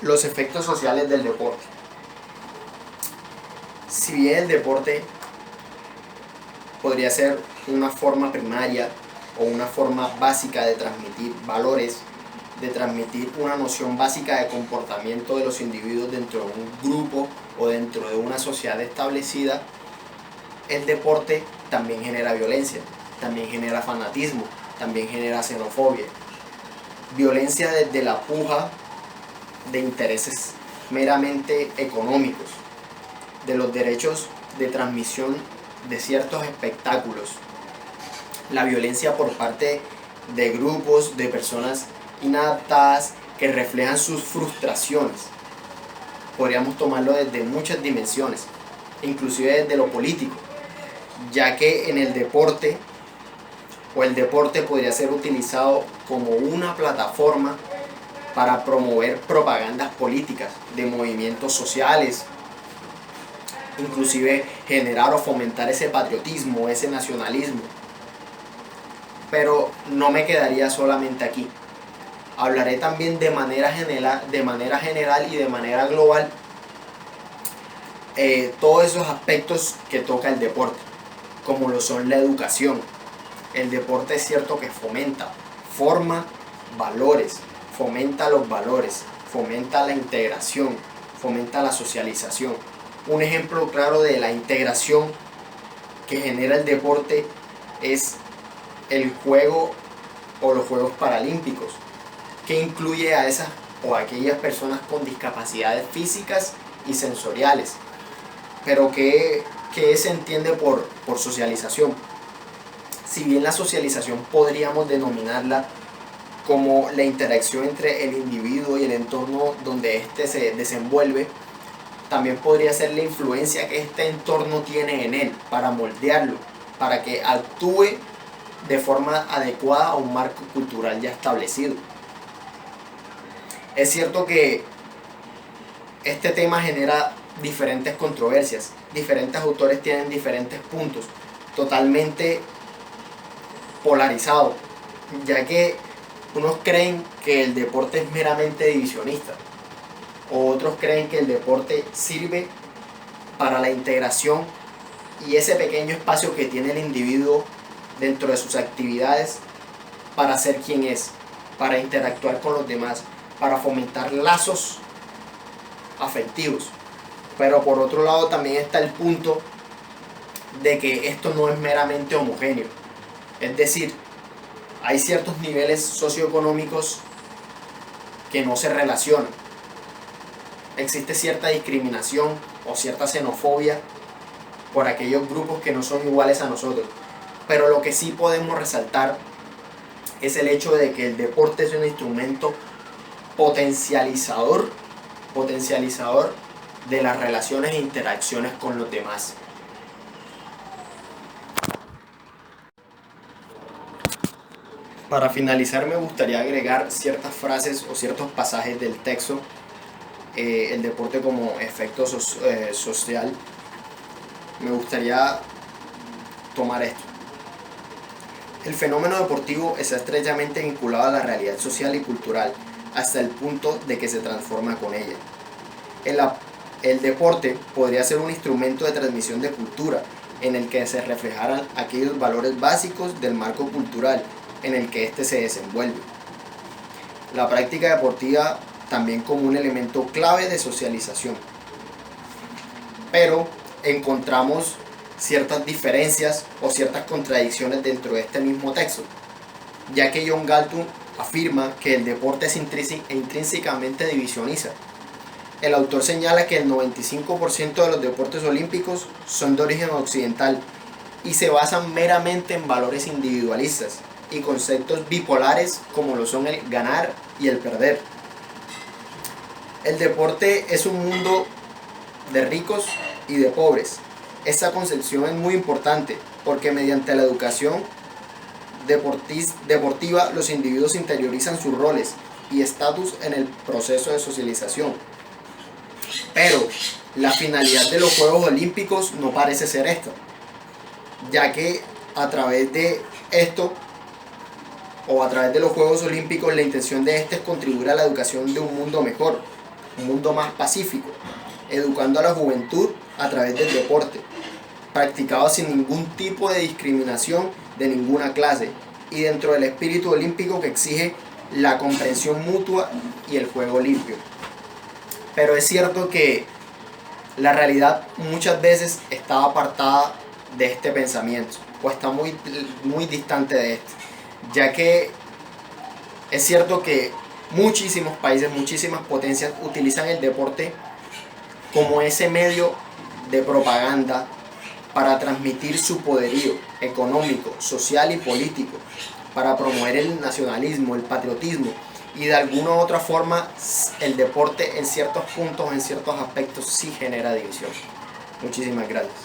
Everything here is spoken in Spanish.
Los efectos sociales del deporte. Si bien el deporte podría ser una forma primaria o una forma básica de transmitir valores, de transmitir una noción básica de comportamiento de los individuos dentro de un grupo o dentro de una sociedad establecida, el deporte también genera violencia, también genera fanatismo, también genera xenofobia. Violencia desde la puja de intereses meramente económicos, de los derechos de transmisión de ciertos espectáculos, la violencia por parte de grupos de personas inadaptadas que reflejan sus frustraciones. Podríamos tomarlo desde muchas dimensiones, inclusive desde lo político, ya que en el deporte podría ser utilizado como una plataforma para promover propagandas políticas de movimientos sociales, inclusive generar o fomentar ese patriotismo, ese nacionalismo. Pero no me quedaría solamente aquí. Hablaré también de manera general y de manera global todos esos aspectos que toca el deporte, como lo son la educación. El deporte es cierto que forma valores, fomenta los valores, fomenta la integración, fomenta la socialización. Un ejemplo claro de la integración que genera el deporte es el juego o los Juegos Paralímpicos, que incluye a esas o a aquellas personas con discapacidades físicas y sensoriales. Pero ¿qué se entiende por socialización? Si bien la socialización podríamos denominarla como la interacción entre el individuo y el entorno donde éste se desenvuelve, también podría ser la influencia que este entorno tiene en él para moldearlo, para que actúe de forma adecuada a un marco cultural ya establecido. Es cierto que este tema genera diferentes controversias, diferentes autores tienen diferentes puntos, totalmente polarizado, ya que unos creen que el deporte es meramente divisionista, o otros creen que el deporte sirve para la integración y ese pequeño espacio que tiene el individuo dentro de sus actividades para ser quien es, para interactuar con los demás, para fomentar lazos afectivos. Pero por otro lado también está el punto de que esto no es meramente homogéneo. Es decir, hay ciertos niveles socioeconómicos que no se relacionan. Existe cierta discriminación o cierta xenofobia por aquellos grupos que no son iguales a nosotros. Pero lo que sí podemos resaltar es el hecho de que el deporte es un instrumento potencializador de las relaciones e interacciones con los demás. Para finalizar, me gustaría agregar ciertas frases o ciertos pasajes del texto, el deporte como efecto social. Me gustaría tomar esto. El fenómeno deportivo está estrechamente vinculado a la realidad social y cultural, hasta el punto de que se transforma con ella. El deporte podría ser un instrumento de transmisión de cultura, en el que se reflejaran aquellos valores básicos del marco cultural en el que éste se desenvuelve. La práctica deportiva también como un elemento clave de socialización. Pero encontramos ciertas diferencias o ciertas contradicciones dentro de este mismo texto, ya que John Galton afirma que el deporte es intrínsecamente divisionista. El autor señala que el 95% de los deportes olímpicos son de origen occidental y se basan meramente en valores individualistas y conceptos bipolares como lo son el ganar y el perder. El deporte es un mundo de ricos y de pobres. Esta concepción es muy importante porque mediante la educación deportiva los individuos interiorizan sus roles y estatus en el proceso de socialización. Pero la finalidad de los Juegos Olímpicos no parece ser esta, ya que a través de esto o a través de los Juegos Olímpicos la intención de este es contribuir a la educación de un mundo mejor, un mundo más pacífico, educando a la juventud a través del deporte, practicado sin ningún tipo de discriminación de ninguna clase y dentro del espíritu olímpico que exige la comprensión mutua y el juego limpio. Pero es cierto que la realidad muchas veces está apartada de este pensamiento o está muy distante de este, ya que es cierto que muchísimos países, muchísimas potencias utilizan el deporte como ese medio de propaganda para transmitir su poderío económico, social y político, para promover el nacionalismo, el patriotismo y de alguna u otra forma el deporte en ciertos puntos, en ciertos aspectos sí genera división. Muchísimas gracias.